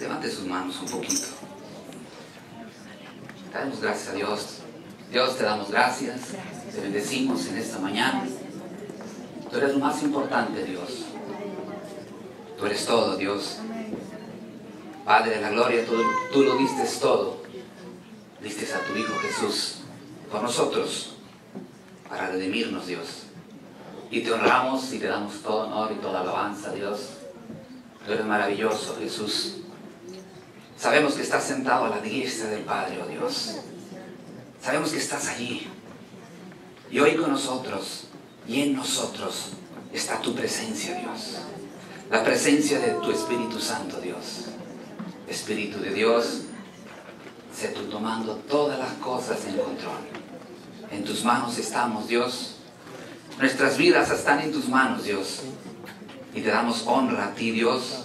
Levante sus manos un poquito. Damos gracias a Dios. Dios, te damos gracias. Te bendecimos en esta mañana. Tú eres lo más importante, Dios. Tú eres todo, Dios. Padre de la gloria, tú lo diste todo. Diste a tu Hijo Jesús por nosotros, para redimirnos, Dios. Y te honramos y te damos todo honor y toda alabanza, Dios. Tú eres maravilloso, Jesús. Sabemos que estás sentado a la diestra del Padre, oh Dios. Sabemos que estás allí. Y hoy con nosotros y en nosotros está tu presencia, Dios. La presencia de tu Espíritu Santo, Dios. Espíritu de Dios, sé tú tomando todas las cosas en control. En tus manos estamos, Dios. Nuestras vidas están en tus manos, Dios. Y te damos honra a ti, Dios.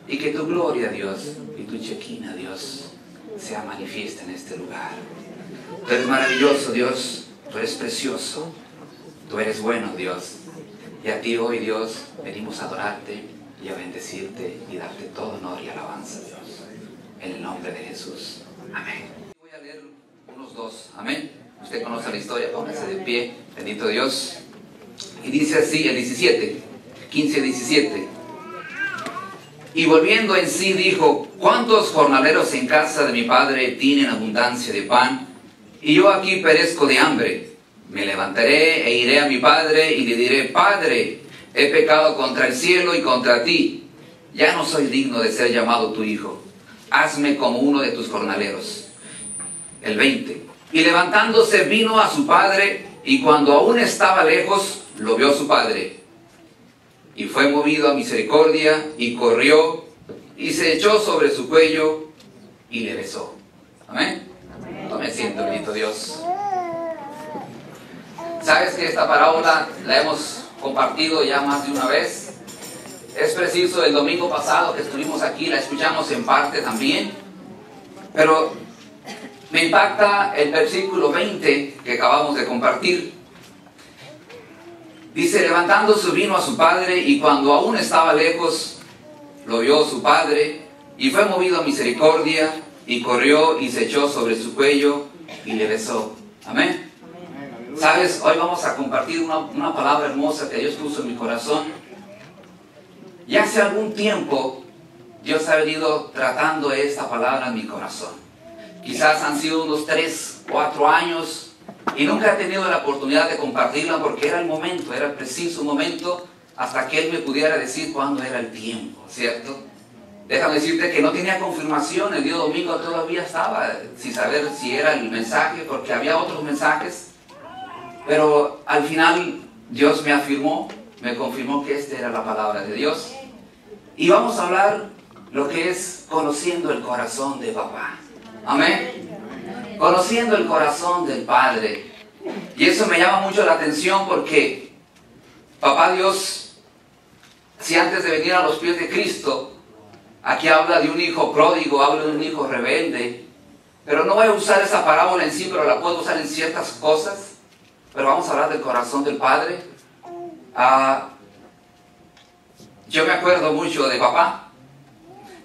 Y que tu gloria, Dios, y tu Shekinah, Dios, sea manifiesta en este lugar. Tú eres maravilloso, Dios. Tú eres precioso. Tú eres bueno, Dios. Y a ti hoy, Dios, venimos a adorarte y a bendecirte y darte todo honor y alabanza, Dios. En el nombre de Jesús. Amén. Voy a leer unos dos. Amén. Usted conoce la historia. Póngase de pie. Bendito Dios. Y dice así el 17. 15-17. Y volviendo en sí dijo: ¿cuántos jornaleros en casa de mi padre tienen abundancia de pan? Y yo aquí perezco de hambre. Me levantaré e iré a mi padre y le diré: Padre, he pecado contra el cielo y contra ti. Ya no soy digno de ser llamado tu hijo. Hazme como uno de tus jornaleros. El 20. Y levantándose vino a su padre, y cuando aún estaba lejos, lo vio su padre. Y fue movido a misericordia, y corrió, y se echó sobre su cuello, y le besó. Amén. Tome asiento, bendito Dios. ¿Sabes que esta parábola la hemos compartido ya más de una vez? Es preciso, el domingo pasado que estuvimos aquí, la escuchamos en parte también. Pero me impacta el versículo 20 que acabamos de compartir. Dice: levantándose vino a su padre, y cuando aún estaba lejos, lo vio su padre, y fue movido a misericordia, y corrió y se echó sobre su cuello, y le besó. Amén. ¿Sabes? Hoy vamos a compartir una palabra hermosa que Dios puso en mi corazón. Y hace algún tiempo, Dios ha venido tratando esta palabra en mi corazón. Quizás han sido unos 3, 4 años, y nunca he tenido la oportunidad de compartirla porque era el momento, era el preciso momento, hasta que Él me pudiera decir cuándo era el tiempo, ¿cierto? Déjame decirte que no tenía confirmación. El día domingo todavía estaba sin saber si era el mensaje, porque había otros mensajes. Pero al final Dios me afirmó, me confirmó que esta era la palabra de Dios. Y vamos a hablar lo que es conociendo el corazón de papá. Amén. Conociendo el corazón del Padre. Y eso me llama mucho la atención porque papá Dios, si antes de venir a los pies de Cristo, aquí habla de un hijo pródigo, habla de un hijo rebelde. Pero no voy a usar esa parábola en sí, pero la puedo usar en ciertas cosas. Pero vamos a hablar del corazón del Padre. Yo me acuerdo mucho de papá.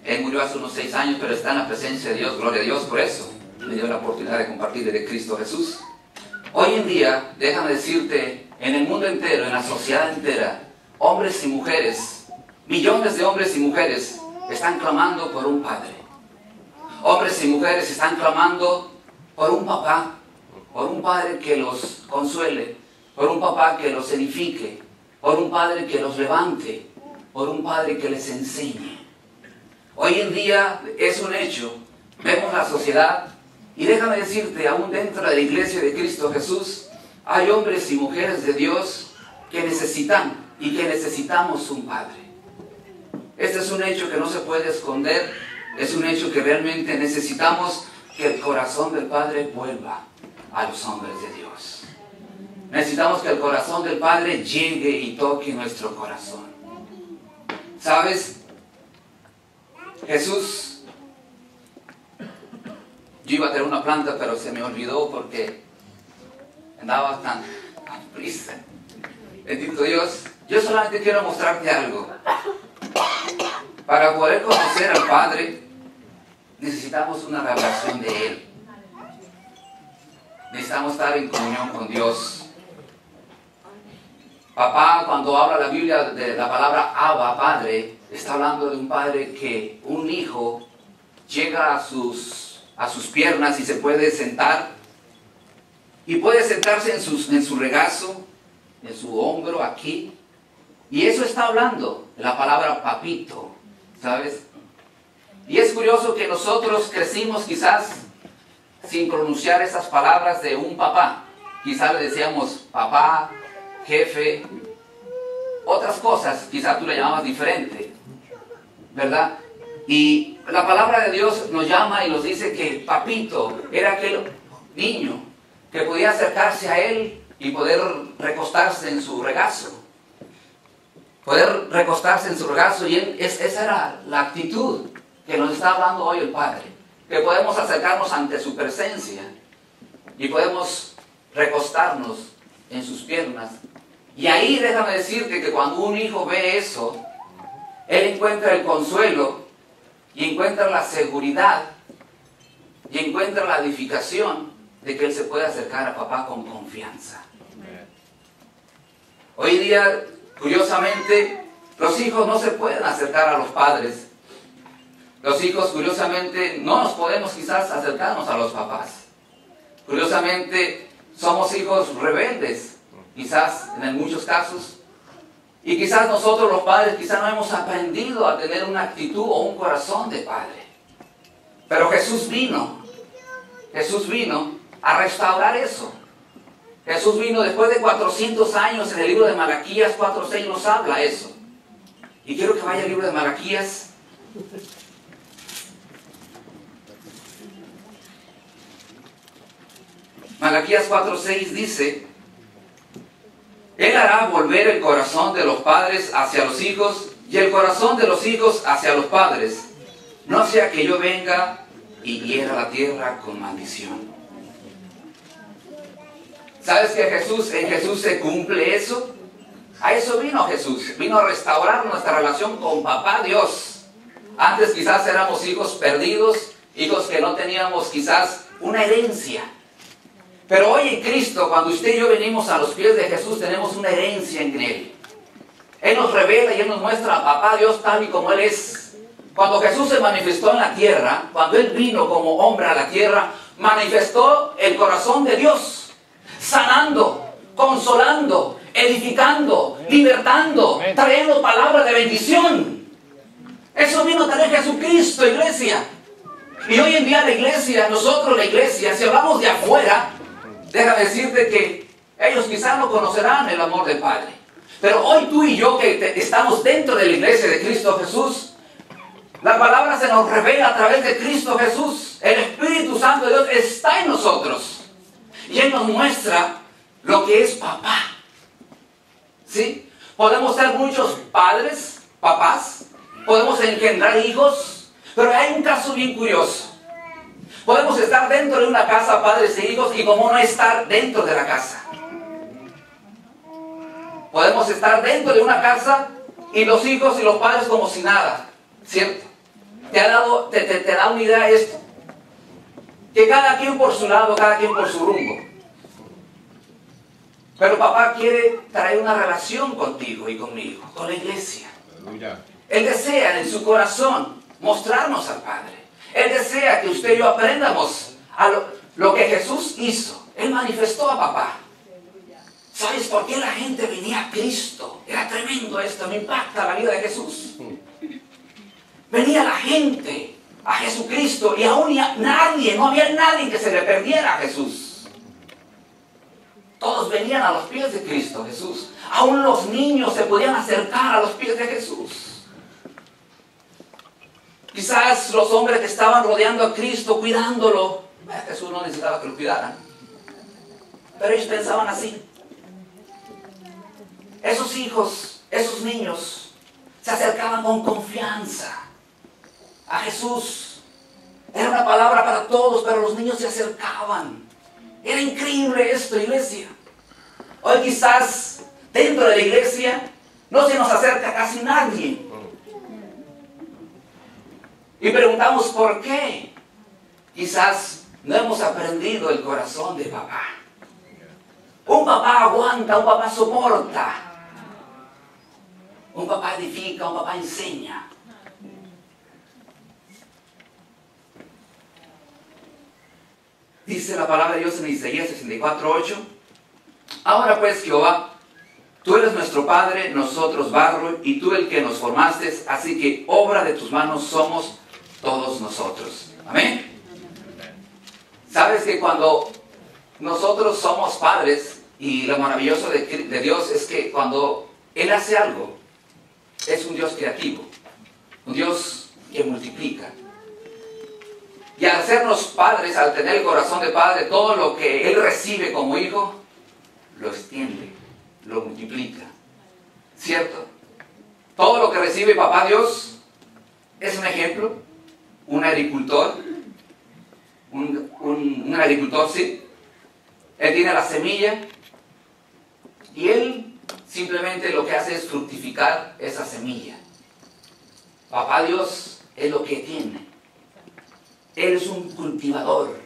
Él murió hace unos 6 años, pero está en la presencia de Dios. Gloria a Dios por eso. Me dio la oportunidad de compartir de Cristo Jesús. Hoy en día, déjame decirte, en el mundo entero, en la sociedad entera, hombres y mujeres, millones de hombres y mujeres están clamando por un padre. Hombres y mujeres están clamando por un papá, por un padre que los consuele, por un papá que los edifique, por un padre que los levante, por un padre que les enseñe. Hoy en día es un hecho. Vemos la sociedad y déjame decirte, aún dentro de la iglesia de Cristo Jesús, hay hombres y mujeres de Dios que necesitan y que necesitamos un padre. Este es un hecho que no se puede esconder, es un hecho que realmente necesitamos que el corazón del Padre vuelva a los hombres de Dios. Necesitamos que el corazón del Padre llegue y toque nuestro corazón. ¿Sabes? Jesús, yo iba a tener una planta, pero se me olvidó porque andaba tan prisa. Bendito Dios. Yo solamente quiero mostrarte algo. Para poder conocer al Padre, necesitamos una revelación de Él. Necesitamos estar en comunión con Dios. Papá, cuando habla la Biblia de la palabra Abba, Padre, está hablando de un padre que un hijo llega a sus piernas y se puede sentar. Y puede sentarse en su regazo, en su hombro, aquí. Y eso está hablando de la palabra papito, ¿sabes? Y es curioso que nosotros crecimos quizás sin pronunciar esas palabras de un papá. Quizás le decíamos papá, jefe, otras cosas, quizás tú le llamabas diferente, ¿verdad? Y la palabra de Dios nos llama y nos dice que papito era aquel niño que podía acercarse a Él y poder recostarse en su regazo. Poder recostarse en su regazo, y esa era la actitud que nos está hablando hoy el Padre. Que podemos acercarnos ante su presencia y podemos recostarnos en sus piernas. Y ahí déjame decirte que cuando un hijo ve eso, él encuentra el consuelo y encuentra la seguridad y encuentra la edificación de que él se puede acercar a papá con confianza. Hoy día, curiosamente, los hijos no se pueden acercar a los padres. Los hijos, curiosamente, no nos podemos quizás acercarnos a los papás. Curiosamente, somos hijos rebeldes, quizás en muchos casos. Y quizás nosotros los padres, quizás no hemos aprendido a tener una actitud o un corazón de padre. Pero Jesús vino a restaurar eso. Jesús vino después de 400 años. En el libro de Malaquías 4:6 nos habla eso. Y quiero que vaya al libro de Malaquías. Malaquías 4:6 dice: Él hará volver el corazón de los padres hacia los hijos y el corazón de los hijos hacia los padres, no sea que yo venga y hiera la tierra con maldición. ¿Sabes que en Jesús se cumple eso? A eso vino Jesús. Vino a restaurar nuestra relación con papá Dios. Antes quizás éramos hijos perdidos, hijos que no teníamos quizás una herencia. Pero hoy en Cristo, cuando usted y yo venimos a los pies de Jesús, tenemos una herencia en Él. Él nos revela y Él nos muestra a papá Dios tal y como Él es. Cuando Jesús se manifestó en la tierra, cuando Él vino como hombre a la tierra, manifestó el corazón de Dios. Sanando, consolando, edificando, libertando, trayendo palabras de bendición. Eso vino a traer Jesucristo, iglesia. Y hoy en día la iglesia, nosotros la iglesia, si hablamos de afuera, déjame decirte que ellos quizás no conocerán el amor del Padre. Pero hoy tú y yo que estamos dentro de la iglesia de Cristo Jesús, la palabra se nos revela a través de Cristo Jesús. El Espíritu Santo de Dios está en nosotros. Y Él nos muestra lo que es papá. ¿Sí? Podemos ser muchos padres, papás. Podemos engendrar hijos. Pero hay un caso bien curioso. Podemos estar dentro de una casa, padres e hijos, y como no estar dentro de la casa. Podemos estar dentro de una casa y los hijos y los padres como si nada. ¿Cierto? Te da una idea esto. Que cada quien por su lado, cada quien por su rumbo. Pero papá quiere traer una relación contigo y conmigo, con la iglesia. Él desea en su corazón mostrarnos al Padre. Él desea que usted y yo aprendamos a lo que Jesús hizo. Él manifestó a papá. ¿Sabes por qué la gente venía a Cristo? Era tremendo esto, me impacta la vida de Jesús. Venía la gente a Jesucristo y aún no había nadie que se le perdiera a Jesús. Todos venían a los pies de Cristo Jesús. Aún los niños se podían acercar a los pies de Jesús. Quizás los hombres que estaban rodeando a Cristo, cuidándolo, Jesús no necesitaba que lo cuidaran. Pero ellos pensaban así. Esos hijos, esos niños, se acercaban con confianza a Jesús. Era una palabra para todos, pero los niños se acercaban. Era increíble esto, iglesia. Hoy quizás dentro de la iglesia no se nos acerca casi nadie. Y preguntamos por qué. Quizás no hemos aprendido el corazón de papá. Un papá aguanta, un papá soporta. Un papá edifica, un papá enseña. Dice la palabra de Dios en Isaías 64:8. Ahora pues, Jehová, tú eres nuestro Padre, nosotros barro, y tú el que nos formaste, así que obra de tus manos somos todos nosotros. Amén. Sabes que cuando nosotros somos padres, y lo maravilloso de Dios es que cuando Él hace algo, es un Dios creativo, un Dios que multiplica. Y al hacernos padres, al tener el corazón de padre, todo lo que Él recibe como hijo, lo extiende, lo multiplica. ¿Cierto? Todo lo que recibe papá Dios es un ejemplo. Un agricultor, un agricultor, sí. Él tiene la semilla y él simplemente lo que hace es fructificar esa semilla. Papá Dios es lo que tiene. Él es un cultivador.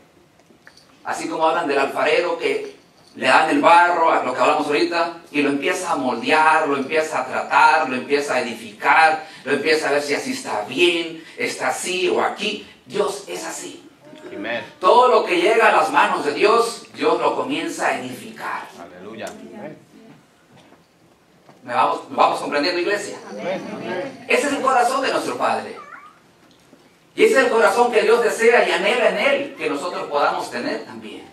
Así como hablan del alfarero que le dan el barro, a lo que hablamos ahorita, y lo empieza a moldear, lo empieza a tratar, lo empieza a edificar, lo empieza a ver si así está bien, está así o aquí. Dios es así. Amén. Todo lo que llega a las manos de Dios, Dios lo comienza a edificar. Aleluya. ¿Me vamos comprendiendo, iglesia? Amén. Ese es el corazón de nuestro Padre. Y ese es el corazón que Dios desea y anhela en Él, que nosotros podamos tener también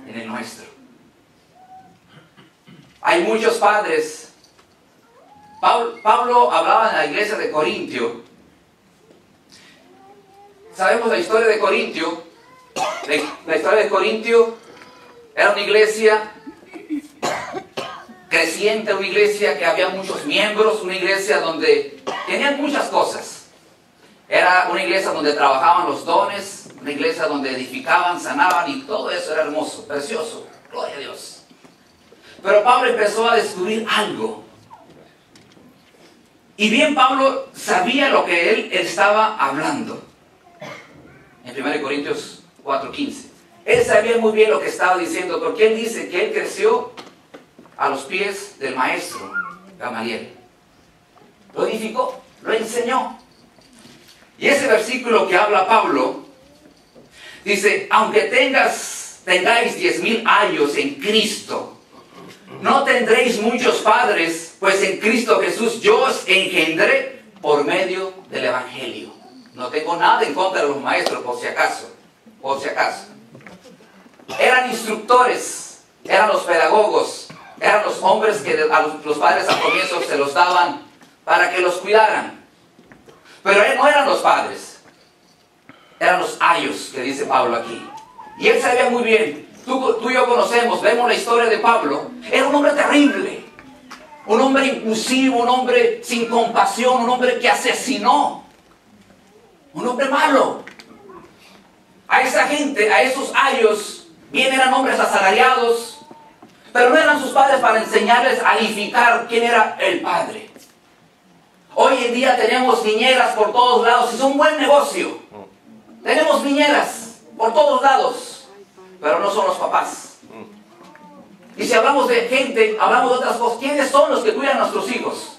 en el nuestro. Hay muchos padres. Pablo hablaba en la iglesia de Corintio. Sabemos la historia de Corintio. La historia de Corintio era una iglesia creciente, una iglesia que había muchos miembros, una iglesia donde tenían muchas cosas. Era una iglesia donde trabajaban los dones, una iglesia donde edificaban, sanaban y todo eso era hermoso, precioso. Gloria a Dios. Pero Pablo empezó a descubrir algo. Y bien Pablo sabía lo que él estaba hablando. En 1 Corintios 4:15. Él sabía muy bien lo que estaba diciendo, porque él dice que él creció a los pies del maestro Gamaliel. Lo edificó, lo enseñó. Y ese versículo que habla Pablo, dice, aunque tengáis 10,000 años en Cristo, no tendréis muchos padres, pues en Cristo Jesús yo os engendré por medio del Evangelio. No tengo nada en contra de los maestros, por si acaso. Por si acaso. Eran instructores, eran los pedagogos, eran los hombres que a los padres al comienzo se los daban para que los cuidaran. Pero no eran los padres, eran los ayos, que dice Pablo aquí. Y él sabía muy bien, tú y yo conocemos, vemos la historia de Pablo. Era un hombre terrible, un hombre impulsivo, un hombre sin compasión, un hombre que asesinó, un hombre malo. A esa gente, a esos ayos, bien eran hombres asalariados, pero no eran sus padres para enseñarles a edificar quién era el padre. Hoy en día tenemos niñeras por todos lados, es un buen negocio. Tenemos niñeras por todos lados, pero no son los papás. Y si hablamos de gente, hablamos de otras cosas. ¿Quiénes son los que cuidan a nuestros hijos?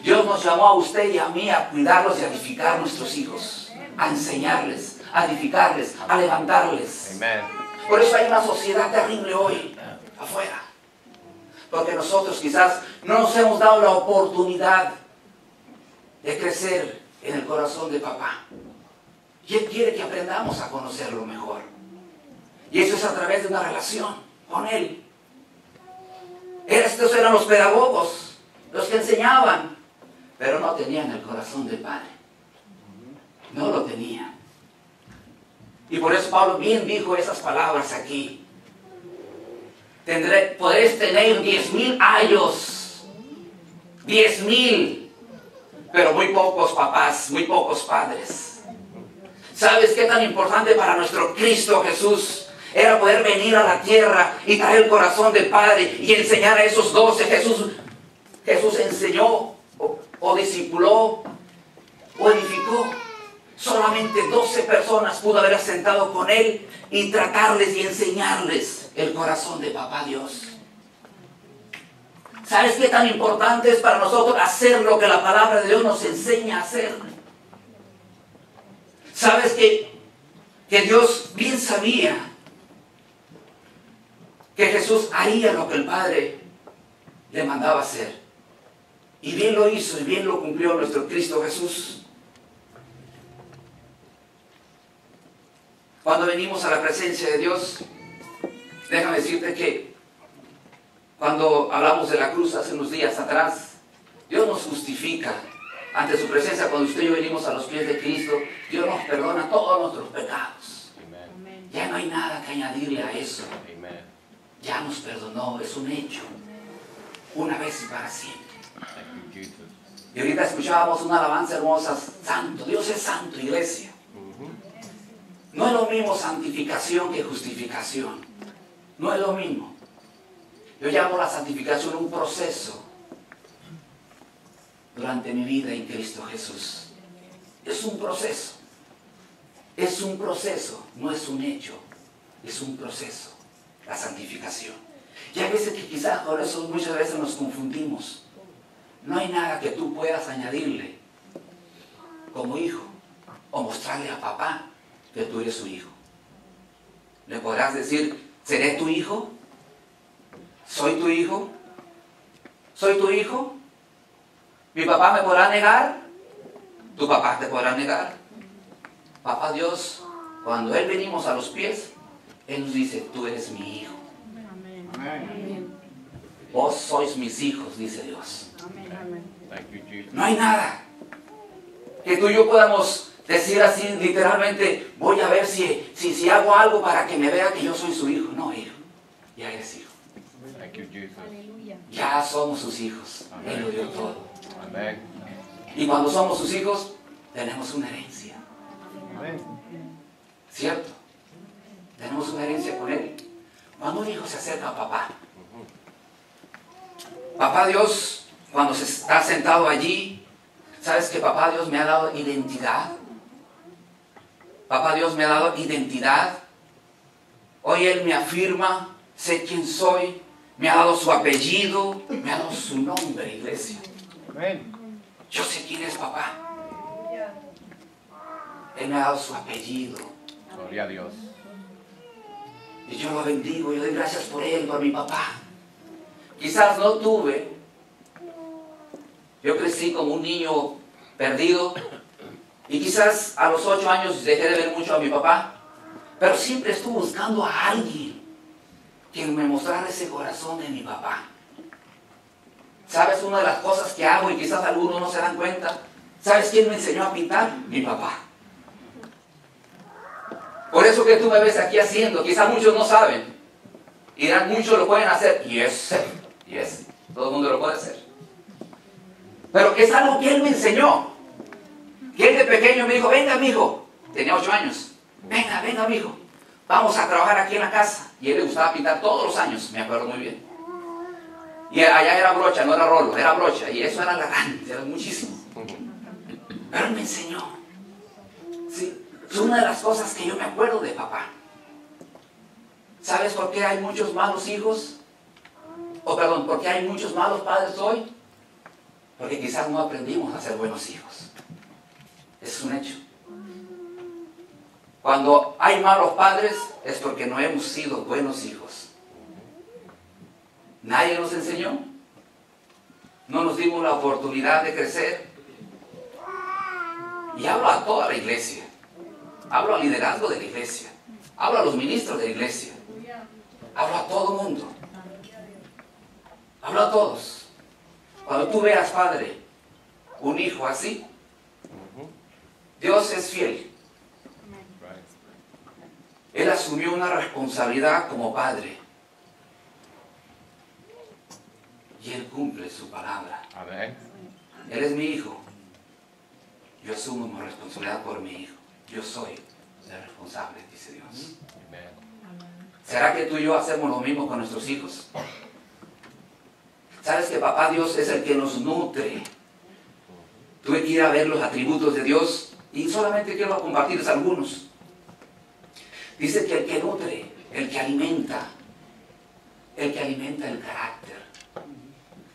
Dios nos llamó a usted y a mí a cuidarlos y a edificar a nuestros hijos, a enseñarles, a edificarles, a levantarles. Amén. Por eso hay una sociedad terrible hoy, afuera. Porque nosotros quizás no nos hemos dado la oportunidad de crecer en el corazón de papá. Y Él quiere que aprendamos a conocerlo mejor. Y eso es a través de una relación con Él. Estos eran los pedagogos, los que enseñaban, pero no tenían el corazón del Padre. No lo tenían. Y por eso Pablo bien dijo esas palabras aquí. Podréis tener 10,000 años. 10,000. Pero muy pocos papás, muy pocos padres. ¿Sabes qué tan importante para nuestro Cristo Jesús era poder venir a la tierra y traer el corazón del Padre y enseñar a esos 12? Jesús enseñó o discipuló o edificó. Solamente 12 personas pudo haber sentado con él y tratarles y enseñarles el corazón de Papá Dios. ¿Sabes qué tan importante es para nosotros hacer lo que la palabra de Dios nos enseña a hacer? ¿Sabes que Dios bien sabía que Jesús haría lo que el Padre le mandaba hacer? Y bien lo hizo y bien lo cumplió nuestro Cristo Jesús. Cuando venimos a la presencia de Dios, déjame decirte que cuando hablamos de la cruz hace unos días atrás, Dios nos justifica ante su presencia. Cuando usted y yo venimos a los pies de Cristo, Dios nos perdona todos nuestros pecados. Amen. Ya no hay nada que añadirle a eso. Amen. Ya nos perdonó, es un hecho, una vez y para siempre. Y ahorita escuchábamos una alabanza hermosa: santo, Dios es santo, iglesia. No es lo mismo santificación que justificación. No es lo mismo. Yo llamo la santificación un proceso durante mi vida en Cristo Jesús. Es un proceso. Es un proceso, no es un hecho. Es un proceso, la santificación. Y hay veces que quizás por eso muchas veces nos confundimos. No hay nada que tú puedas añadirle como hijo o mostrarle a papá que tú eres su hijo. Le podrás decir: ¿seré tu hijo? ¿Soy tu hijo? ¿Soy tu hijo? ¿Mi papá me podrá negar? ¿Tu papá te podrá negar? Papá Dios, cuando Él venimos a los pies, Él nos dice: tú eres mi hijo. Amén. Vos sois mis hijos, dice Dios. Amén. No hay nada que tú y yo podamos decir así literalmente: voy a ver si hago algo para que me vea que yo soy su hijo. No, hijo, ya eres hijo. Ya somos sus hijos. Amén. Él lo dio todo. Amén. Y cuando somos sus hijos, tenemos una herencia. Amén. ¿Cierto? Tenemos una herencia con Él. Cuando un hijo se acerca a papá, Papá Dios, cuando se está sentado allí, ¿sabes que Papá Dios me ha dado identidad? Papá Dios me ha dado identidad. Hoy Él me afirma, sé quién soy, me ha dado su apellido, me ha dado su nombre, iglesia. Amén. Yo sé quién es papá. Él me ha dado su apellido. Gloria a Dios. Y yo lo bendigo, yo doy gracias por Él, por mi papá. Quizás no tuve, yo crecí como un niño perdido. Y quizás a los 8 años dejé de ver mucho a mi papá, pero siempre estuve buscando a alguien que me mostrara ese corazón de mi papá. ¿Sabes una de las cosas que hago y quizás algunos no se dan cuenta? ¿Sabes quién me enseñó a pintar? Mi papá. Por eso que tú me ves aquí haciendo, quizás muchos no saben. Y dirán, muchos lo pueden hacer. Yes, todo el mundo lo puede hacer. Pero es algo que él me enseñó. Que él de pequeño me dijo: venga, mijo. Tenía 8 años. Venga, mijo. Vamos a trabajar aquí en la casa. Y a él le gustaba pintar todos los años, me acuerdo muy bien. Y allá era brocha, no era rolo, era brocha. Y eso era grande, era muchísimo. Pero él me enseñó. ¿Sí? Es una de las cosas que yo me acuerdo de papá. ¿Sabes por qué hay muchos malos hijos? ¿Por qué hay muchos malos padres hoy? Porque quizás no aprendimos a ser buenos hijos. Es un hecho. Cuando hay malos padres es porque no hemos sido buenos hijos. Nadie nos enseñó. No nos dimos la oportunidad de crecer. Y hablo a toda la iglesia. Hablo al liderazgo de la iglesia. Hablo a los ministros de la iglesia. Hablo a todo el mundo. Hablo a todos. Cuando tú veas, padre, un hijo así, Dios es fiel. Él asumió una responsabilidad como padre. Y Él cumple su palabra. Amén. Él es mi hijo. Yo asumo mi responsabilidad por mi hijo. Yo soy el responsable, dice Dios. Amén. ¿Será que tú y yo hacemos lo mismo con nuestros hijos? ¿Sabes que papá Dios es el que nos nutre? Tuve que ir a ver los atributos de Dios Y solamente quiero compartirles algunos. Dice que el que nutre, el que alimenta el carácter,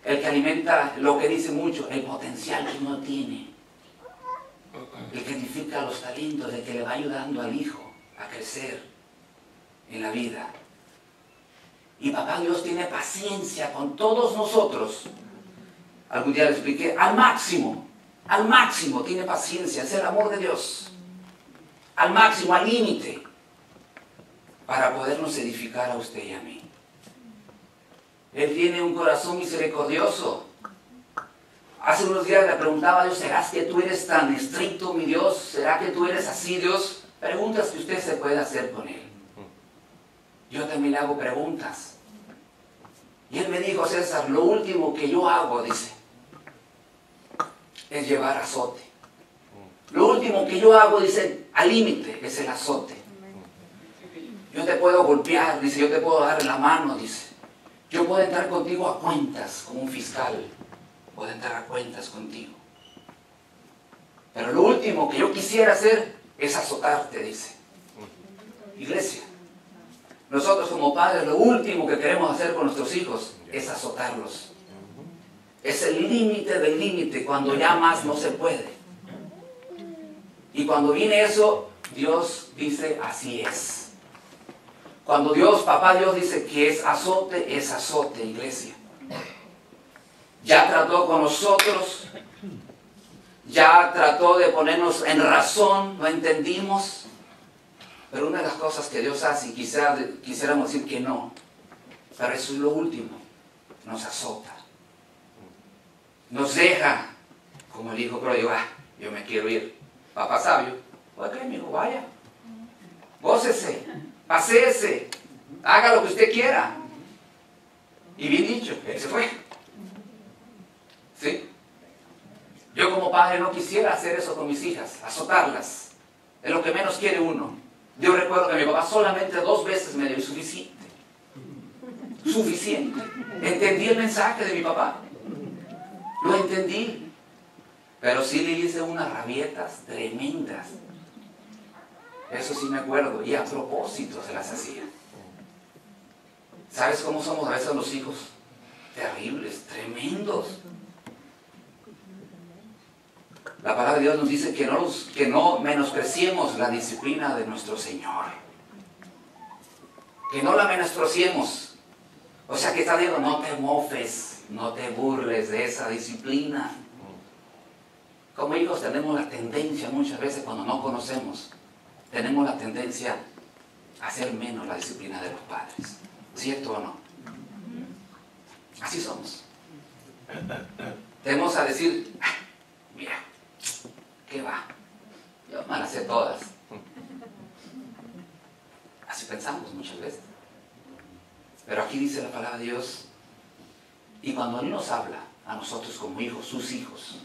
el que alimenta lo que dice mucho, el potencial que uno tiene, el que edifica los talentos, el que le va ayudando al hijo a crecer en la vida. Y papá Dios tiene paciencia con todos nosotros. Algún día le expliqué, al máximo tiene paciencia, es el amor de Dios. Al máximo, al límite, para podernos edificar a usted y a mí. Él tiene un corazón misericordioso. Hace unos días le preguntaba a Dios, ¿será que tú eres tan estricto, mi Dios? ¿Será que tú eres así, Dios? Preguntas que usted se puede hacer con Él. Yo también le hago preguntas. Y Él me dijo, César, lo último que yo hago, dice, es llevar azote. Lo último que yo hago, dice, al límite, es el azote. Yo te puedo golpear, dice, yo te puedo dar la mano, dice. Yo puedo entrar contigo a cuentas, como un fiscal. Puedo entrar a cuentas contigo. Pero lo último que yo quisiera hacer es azotarte, dice. Iglesia, nosotros como padres lo último que queremos hacer con nuestros hijos es azotarlos. Es el límite del límite, cuando ya más no se puede. Y cuando viene eso, Dios dice, así es. Cuando papá Dios dice que es azote, iglesia. Ya trató con nosotros, ya trató de ponernos en razón, no entendimos. Pero una de las cosas que Dios hace, y quisiéramos decir que no, pero eso es lo último, nos azota. Nos deja, como el hijo pródigo, yo me quiero ir. Papá sabio, ok, mi hijo, vaya. Gócese, paséese, haga lo que usted quiera. Y bien dicho, él se fue. ¿Sí? Yo como padre no quisiera hacer eso con mis hijas, azotarlas. Es lo que menos quiere uno. Yo recuerdo que mi papá solamente 2 veces me dio suficiente. Suficiente. Entendí el mensaje de mi papá. Lo entendí. Pero sí le hice unas rabietas tremendas. Eso sí me acuerdo. Y a propósito se las hacía. ¿Sabes cómo somos a veces los hijos? Terribles, tremendos. La palabra de Dios nos dice que no menospreciemos la disciplina de nuestro Señor. Que no la menospreciemos. O sea que está diciendo, no te mofes, no te burles de esa disciplina. Como hijos tenemos la tendencia muchas veces cuando no conocemos, tenemos la tendencia a hacer menos la disciplina de los padres. ¿Cierto o no? Así somos. Tenemos a decir, mira, ¿qué va? Yo me las sé todas. Así pensamos muchas veces. Pero aquí dice la palabra de Dios, y cuando Él nos habla a nosotros como hijos, sus hijos,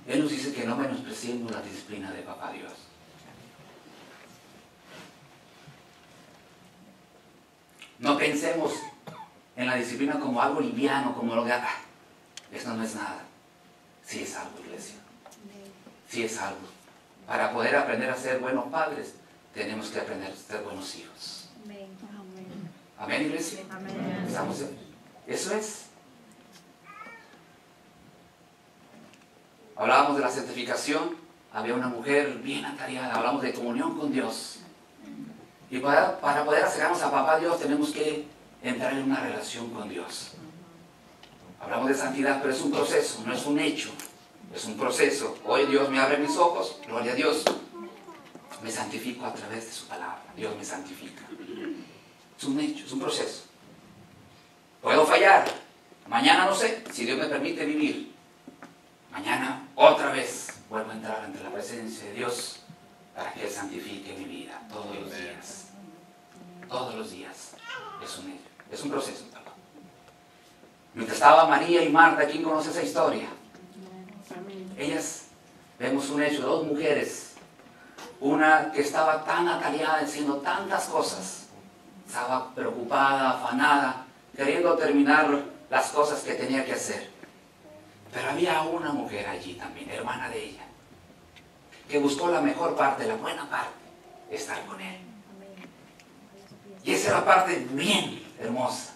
Él nos dice que no menospreciemos la disciplina de papá Dios. No pensemos en la disciplina como algo liviano, como lo que eso no es nada. Sí es algo, iglesia. Sí es algo. Para poder aprender a ser buenos padres, tenemos que aprender a ser buenos hijos. Amén, iglesia. Amén. Eso es. Hablábamos de la santificación. Había una mujer bien atareada. Hablamos de comunión con Dios. Y para poder acercarnos a papá Dios, tenemos que entrar en una relación con Dios. Hablamos de santidad, pero es un proceso, no es un hecho. Es un proceso. Hoy Dios me abre mis ojos, gloria a Dios. Me santifico a través de su palabra. Dios me santifica. Es un hecho, es un proceso. Puedo fallar. Mañana no sé, si Dios me permite vivir. Mañana otra vez vuelvo a entrar ante la presencia de Dios para que Él santifique mi vida todos los días. Todos los días. Es un hecho, es un proceso. Mientras estaba María y Marta, ¿quién conoce esa historia? Ellas, vemos un hecho, 2 mujeres. Una que estaba tan atareada haciendo tantas cosas. Estaba preocupada, afanada, queriendo terminar las cosas que tenía que hacer. Pero había una mujer allí también, hermana de ella, que buscó la mejor parte, la buena parte, estar con Él. Y esa es la parte bien hermosa,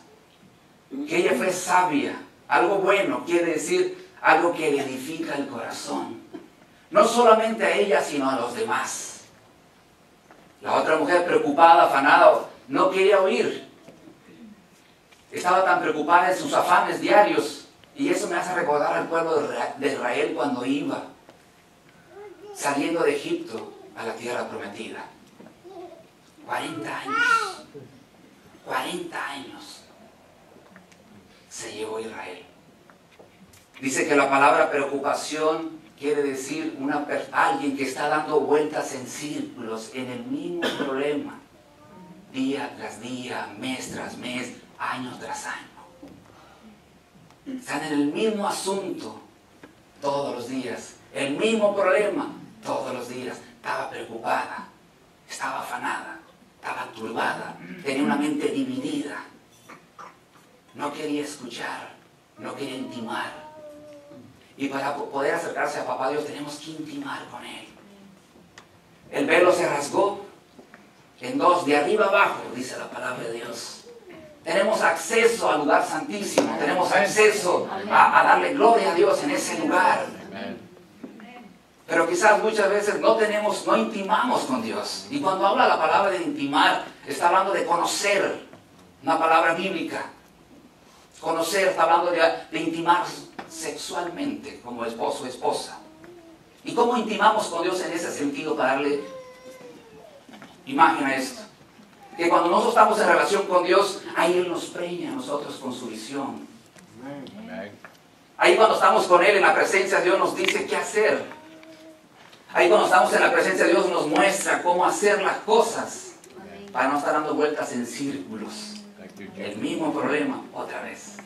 que ella fue sabia. Algo bueno quiere decir algo que le edifica el corazón, no solamente a ella, sino a los demás. La otra mujer, preocupada, afanada, no quería oír. Estaba tan preocupada en sus afanes diarios, y eso me hace recordar al pueblo de Israel cuando iba saliendo de Egipto a la tierra prometida. 40 años, 40 años se llevó Israel. Dice que la palabra preocupación quiere decir alguien que está dando vueltas en círculos en el mismo problema, día tras día, mes tras mes, año tras año. Están en el mismo asunto todos los días, el mismo problema todos los días. Estaba preocupada, estaba afanada, estaba turbada, tenía una mente dividida. No quería escuchar, no quería intimar. Y para poder acercarse a Papá Dios tenemos que intimar con Él. El velo se rasgó en dos, de arriba abajo, dice la palabra de Dios. Tenemos acceso al lugar santísimo, tenemos acceso a darle gloria a Dios en ese lugar. Pero quizás muchas veces no intimamos con Dios. Y cuando habla la palabra de intimar, está hablando de conocer, una palabra bíblica. Conocer, está hablando de intimar sexualmente como esposo o esposa. ¿Y cómo intimamos con Dios en ese sentido? Para darle imagen a esto, que cuando nosotros estamos en relación con Dios, ahí Él nos preña a nosotros con su visión. Ahí cuando estamos con Él en la presencia de Dios nos dice qué hacer. Ahí cuando estamos en la presencia de Dios nos muestra cómo hacer las cosas para no estar dando vueltas en círculos. El mismo problema otra vez.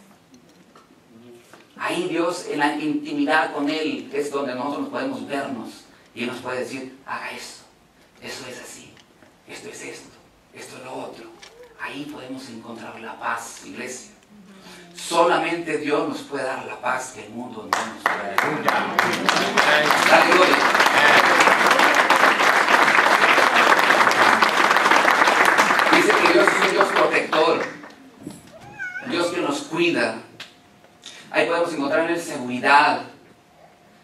Ahí Dios, en la intimidad con Él, es donde nosotros podemos vernos y Él nos puede decir, haga esto, eso es así, esto es esto, esto es lo otro. Ahí podemos encontrar la paz, iglesia. Solamente Dios nos puede dar la paz que el mundo no nos puede dar. Dale gloria. Dice que Dios es un Dios protector, un Dios que nos cuida. Ahí podemos encontrar en Él seguridad.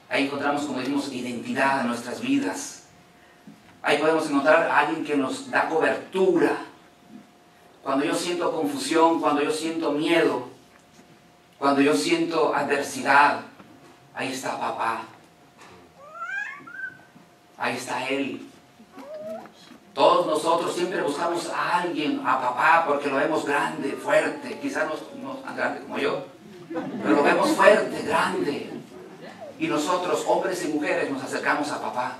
Ahí encontramos, como decimos, identidad en nuestras vidas. Ahí podemos encontrar a alguien que nos da cobertura. Cuando yo siento confusión, cuando yo siento miedo, cuando yo siento adversidad, ahí está Papá. Ahí está Él. Todos nosotros siempre buscamos a alguien, a Papá, porque lo vemos grande, fuerte. Quizás no tan grande como yo, pero lo vemos fuerte, grande. Y nosotros, hombres y mujeres, nos acercamos a Papá,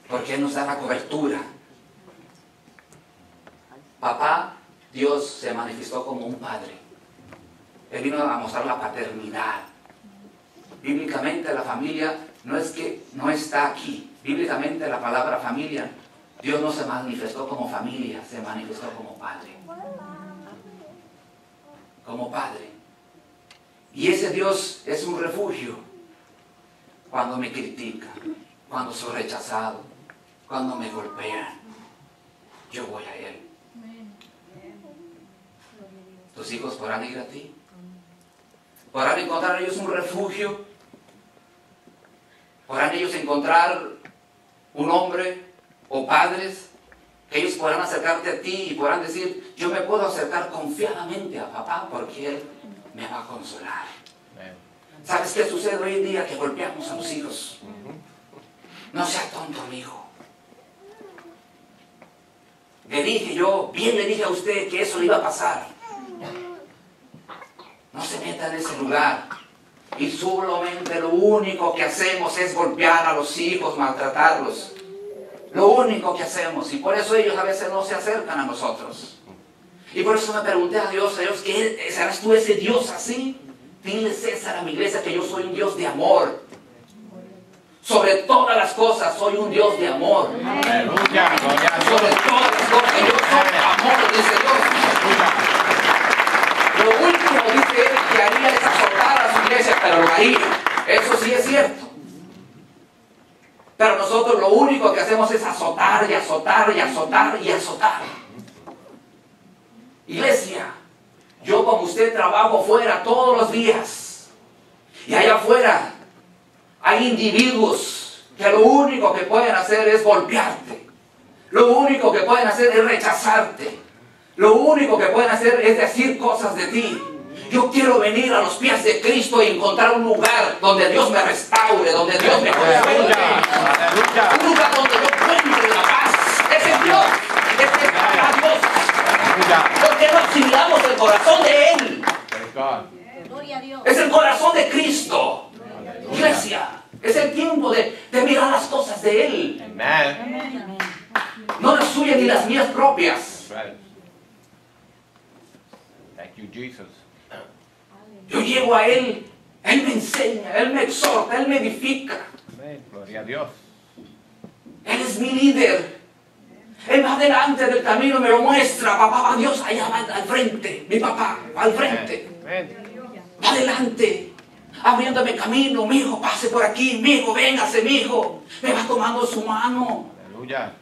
porque Él nos da la cobertura. Papá, Dios se manifestó como un padre. Él vino a mostrar la paternidad. Bíblicamente la familia no es que no está aquí. Bíblicamente la palabra familia, Dios no se manifestó como familia, se manifestó como padre. Como padre. Y ese Dios es un refugio cuando me critican, cuando soy rechazado, cuando me golpean. Yo voy a Él. ¿Tus hijos podrán ir a ti? ¿Podrán encontrar ellos un refugio? ¿Podrán ellos encontrar un hombre o padres que ellos podrán acercarte a ti y podrán decir, yo me puedo acercar confiadamente a Papá porque Él me va a consolar? ¿Sabes qué sucede hoy en día? Que golpeamos a los hijos. No sea tonto, mi hijo. Le dije yo, bien le dije a usted que eso le iba a pasar. No se meta en ese lugar. Y solamente lo único que hacemos es golpear a los hijos, maltratarlos. Lo único que hacemos. Y por eso ellos a veces no se acercan a nosotros. Y por eso me pregunté a Dios, ¿qué, ¿serás tú ese Dios así? Dile, César, a mi iglesia que yo soy un Dios de amor. Sobre todas las cosas soy un Dios de amor. Aleluya. Sobre todas las cosas yo soy amor, dice Dios. Lo último, dice Él, que haría es azotar a su iglesia, pero lo haría. Eso sí es cierto. Pero nosotros lo único que hacemos es azotar y azotar y azotar y azotar. Iglesia, yo como usted trabajo fuera todos los días. Y allá afuera hay individuos que lo único que pueden hacer es golpearte. Lo único que pueden hacer es rechazarte. Lo único que pueden hacer es decir cosas de ti. Yo quiero venir a los pies de Cristo y encontrar un lugar donde Dios me restaure, donde Dios me consuele. Un lugar donde yo cuente de la paz. Ese es Dios. Ese es para Dios. Porque no asimilamos el corazón de Él. Es el corazón de Cristo. Iglesia, es el tiempo de mirar las cosas de Él. No las suyas ni las mías propias. Thank you, Jesus. Yo llego a Él, Él me enseña, Él me exhorta, Él me edifica. Amén. Gloria a Dios. Él es mi líder. Él va delante del camino, me lo muestra. Papá, va Dios allá va al frente. Mi papá va al frente. Amén. Va adelante, abriéndome camino. Mi hijo, pase por aquí. Mi hijo, véngase, mi hijo. Me va tomando su mano. Aleluya.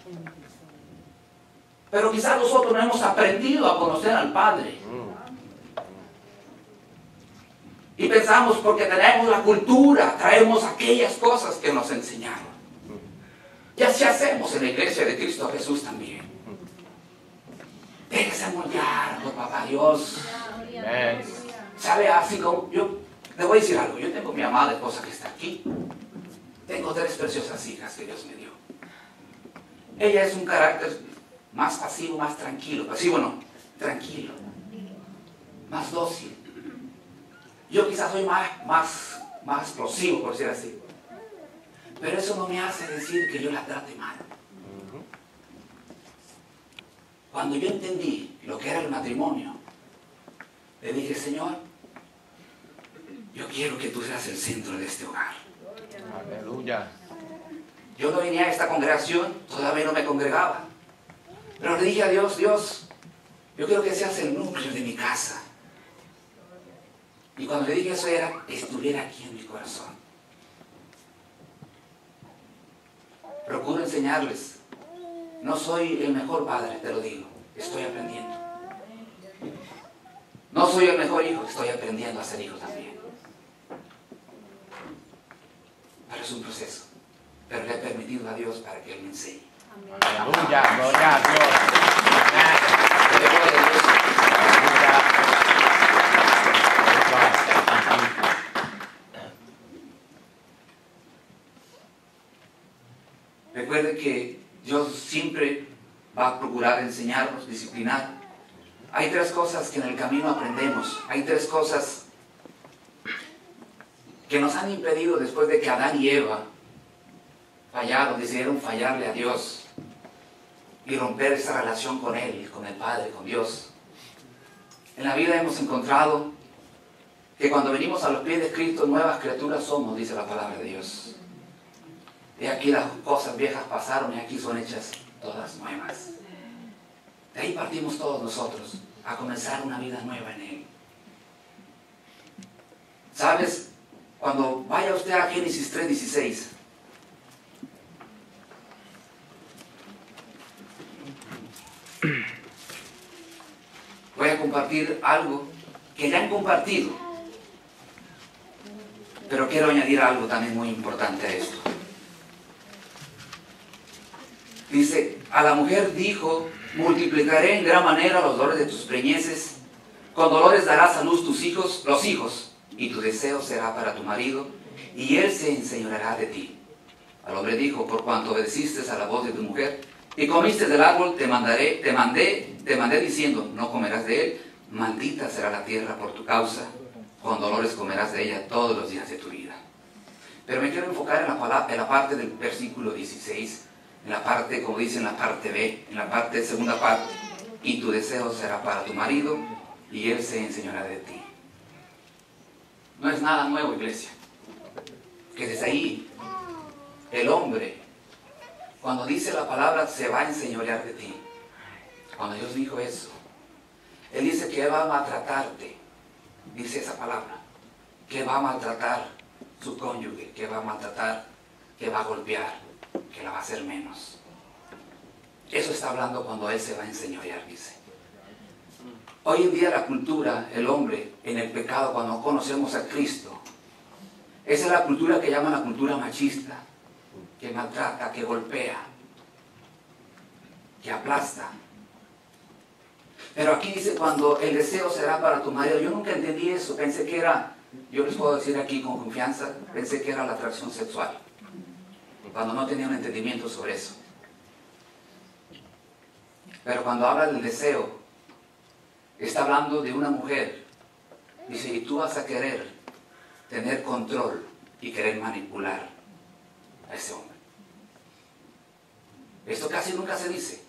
Pero quizás nosotros no hemos aprendido a conocer al Padre. Y pensamos porque tenemos la cultura, traemos aquellas cosas que nos enseñaron. Y así hacemos en la iglesia de Cristo Jesús también. Déjese moldear por papá Dios. Amén. ¿Sabe? Así como yo, le voy a decir algo. Yo tengo mi amada esposa que está aquí. Tengo 3 preciosas hijas que Dios me dio. Ella es un carácter más pasivo, más tranquilo. Pasivo no, tranquilo. Más dócil. Yo quizás soy más explosivo, por decir así. Pero eso no me hace decir que yo la trate mal. Cuando yo entendí lo que era el matrimonio, le dije, Señor, yo quiero que tú seas el centro de este hogar. Aleluya. Yo no venía a esta congregación, todavía no me congregaba. Pero le dije a Dios, Dios, yo quiero que seas el núcleo de mi casa. Y cuando le dije eso era, estuviera aquí en mi corazón. Procuro enseñarles. No soy el mejor padre, te lo digo. Estoy aprendiendo. No soy el mejor hijo, estoy aprendiendo a ser hijo también. Pero es un proceso. Pero le he permitido a Dios para que Él me enseñe. Aleluya. Gloria a Dios. Recuerde que Dios siempre va a procurar enseñarnos, disciplinar. Hay 3 cosas que en el camino aprendemos. Hay 3 cosas que nos han impedido después de que Adán y Eva fallaron, decidieron fallarle a Dios y romper esa relación con Él, con el Padre, con Dios. En la vida hemos encontrado que cuando venimos a los pies de Cristo, nuevas criaturas somos, dice la palabra de Dios. Y aquí las cosas viejas pasaron y aquí son hechas todas nuevas. De ahí partimos todos nosotros a comenzar una vida nueva en Él. ¿Sabes? Cuando vaya usted a Génesis 3:16, voy a compartir algo que ya han compartido, pero quiero añadir algo también muy importante a esto. Dice, a la mujer dijo, multiplicaré en gran manera los dolores de tus preñeces, con dolores darás a luz tus hijos, los hijos, y tu deseo será para tu marido, y él se enseñoreará de ti. Al hombre dijo, por cuanto obedeciste a la voz de tu mujer, y comiste del árbol, te mandé diciendo, no comerás de él, maldita será la tierra por tu causa, con dolores comerás de ella todos los días de tu vida. Pero me quiero enfocar en la parte del versículo 16, en la parte, como dice en la parte B, en la parte, segunda parte, y tu deseo será para tu marido, y él se enseñará de ti. No es nada nuevo, iglesia, que desde ahí el hombre, cuando dice la palabra, se va a enseñorear de ti. Cuando Dios dijo eso, Él dice que va a maltratarte, dice esa palabra, que va a maltratar su cónyuge, que va a maltratar, que va a golpear. que la va a hacer menos. Eso está hablando cuando Él se va a enseñorear, dice. Hoy en día la cultura, el hombre, en el pecado, cuando conocemos a Cristo, esa es la cultura que llaman la cultura machista, que maltrata, que golpea, que aplasta. Pero aquí dice, cuando el deseo será para tu marido. Yo nunca entendí eso, pensé que era, yo les puedo decir aquí con confianza, pensé que era la atracción sexual, cuando no tenía un entendimiento sobre eso. Pero cuando habla del deseo, está hablando de una mujer. Dice, y tú vas a querer tener control y querer manipular a ese hombre. Esto casi nunca se dice,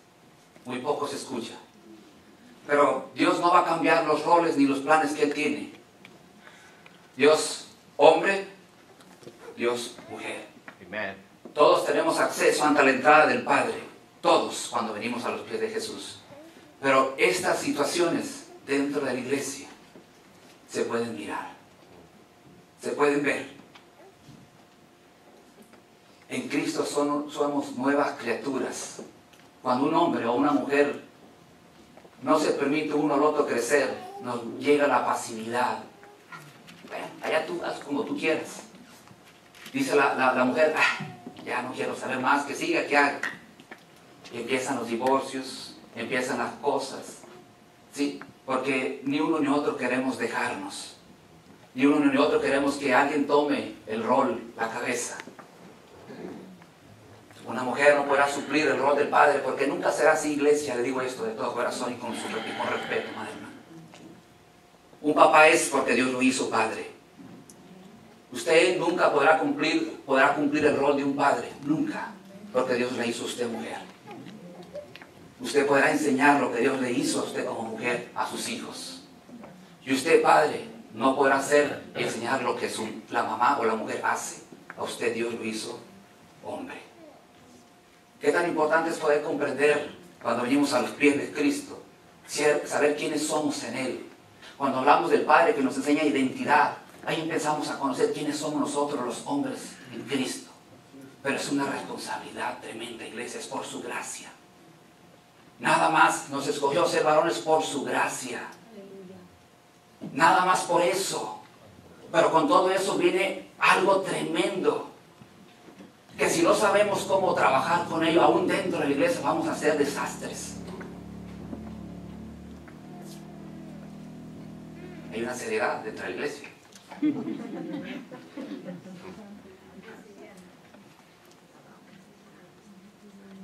muy poco se escucha. Pero Dios no va a cambiar los roles ni los planes que Él tiene. Dios hombre, Dios mujer. Amen. Todos tenemos acceso ante la entrada del Padre, todos cuando venimos a los pies de Jesús. Pero estas situaciones dentro de la iglesia se pueden mirar, se pueden ver. En Cristo somos nuevas criaturas. Cuando un hombre o una mujer no se permite uno al otro crecer, nos llega la pasividad. Bueno, allá tú haz como tú quieras. Dice la mujer, ya no quiero saber más, que siga, que haga. Y empiezan los divorcios, empiezan las cosas, ¿sí? Porque ni uno ni otro queremos dejarnos. Ni uno ni otro queremos que alguien tome el rol, la cabeza. Una mujer no podrá suplir el rol del padre, porque nunca será así, iglesia, le digo esto de todo corazón y con respeto, madre hermana. Un papá es porque Dios lo hizo padre. Usted nunca podrá cumplir el rol de un padre, nunca, porque Dios le hizo a usted mujer. Usted podrá enseñar lo que Dios le hizo a usted como mujer a sus hijos. Y usted, padre, no podrá hacer y enseñar lo que la mamá o la mujer hace. A usted Dios lo hizo hombre. Qué tan importante es poder comprender cuando venimos a los pies de Cristo, saber quiénes somos en Él. Cuando hablamos del Padre que nos enseña identidad, ahí empezamos a conocer quiénes somos nosotros los hombres en Cristo. Pero es una responsabilidad tremenda, iglesia, es por su gracia. Nada más nos escogió ser varones por su gracia. Nada más por eso. Pero con todo eso viene algo tremendo. Que si no sabemos cómo trabajar con ello, aún dentro de la iglesia, vamos a hacer desastres. Hay una seriedad dentro de la iglesia.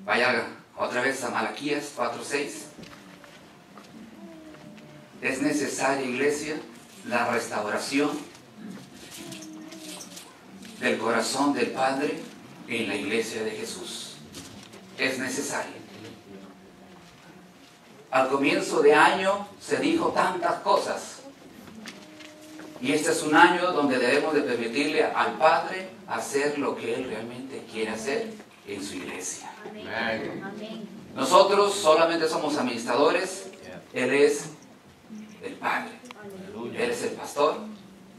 Vaya otra vez a Malaquías 4:6. Es necesaria, iglesia, la restauración del corazón del Padre en la iglesia de Jesús. Es necesario. Al comienzo de año se dijo tantas cosas. Y este es un año donde debemos de permitirle al Padre hacer lo que Él realmente quiere hacer en su iglesia. Amén. Nosotros solamente somos administradores. Él es el Padre. Él es el pastor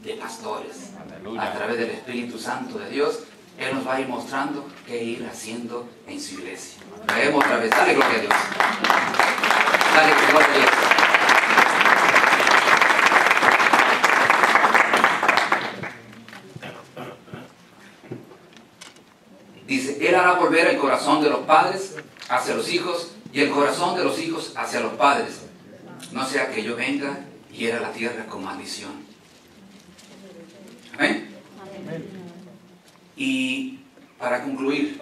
de pastores. Aleluya. A través del Espíritu Santo de Dios, Él nos va a ir mostrando qué ir haciendo en su iglesia. Traemos otra vez. Dale gloria a Dios. Dale gloria a Dios. Dice, Él hará volver el corazón de los padres hacia los hijos y el corazón de los hijos hacia los padres. No sea que yo venga y hiera la tierra con maldición. Amén. Y para concluir,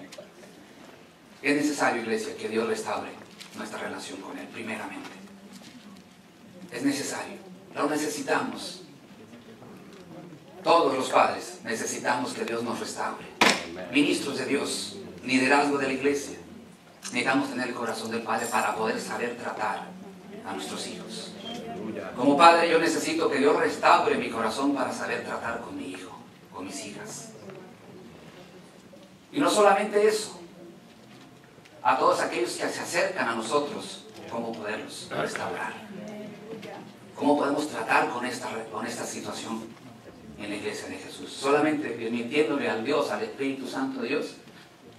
es necesario, iglesia, que Dios restaure nuestra relación con Él, primeramente. Es necesario, lo necesitamos. Todos los padres necesitamos que Dios nos restaure. Ministros de Dios, liderazgo de la iglesia, necesitamos tener el corazón del Padre para poder saber tratar a nuestros hijos. Como padre, yo necesito que Dios restaure mi corazón para saber tratar con mi hijo, con mis hijas. Y no solamente eso, a todos aquellos que se acercan a nosotros, cómo poderlos restaurar. Cómo podemos tratar con esta situación en la iglesia de Jesús. Solamente permitiéndole al Dios, al Espíritu Santo de Dios,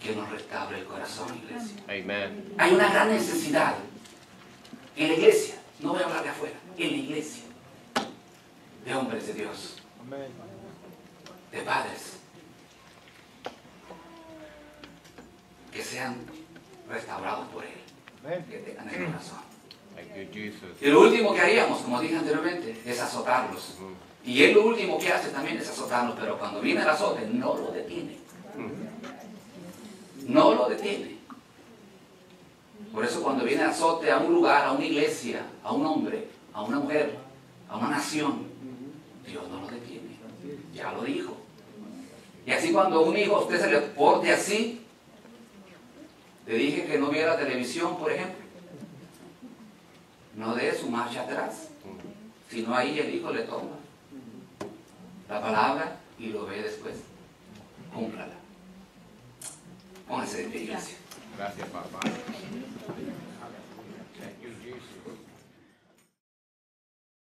que nos restaure el corazón, iglesia. Amen. Hay una gran necesidad en la iglesia, no voy a hablar de afuera, en la iglesia, de hombres de Dios, Amen. de padres, que sean restaurados por Él, Amen. que tengan el corazón. Thank you, Jesus. Y lo último que haríamos, como dije anteriormente, es azotarlos. Y Él lo último que hace también es azotarlos, pero cuando viene el azote no lo detiene. No lo detiene. Por eso cuando viene el azote a un lugar, a una iglesia, a un hombre, a una mujer, a una nación, Dios no lo detiene. Ya lo dijo. Y así cuando un hijo a usted se le porte así, le dije que no viera televisión, por ejemplo, no dé su marcha atrás, sino ahí el hijo le toma la palabra y lo ve después. Cúmplala. Póngase de pie, iglesia. Gracias, papá.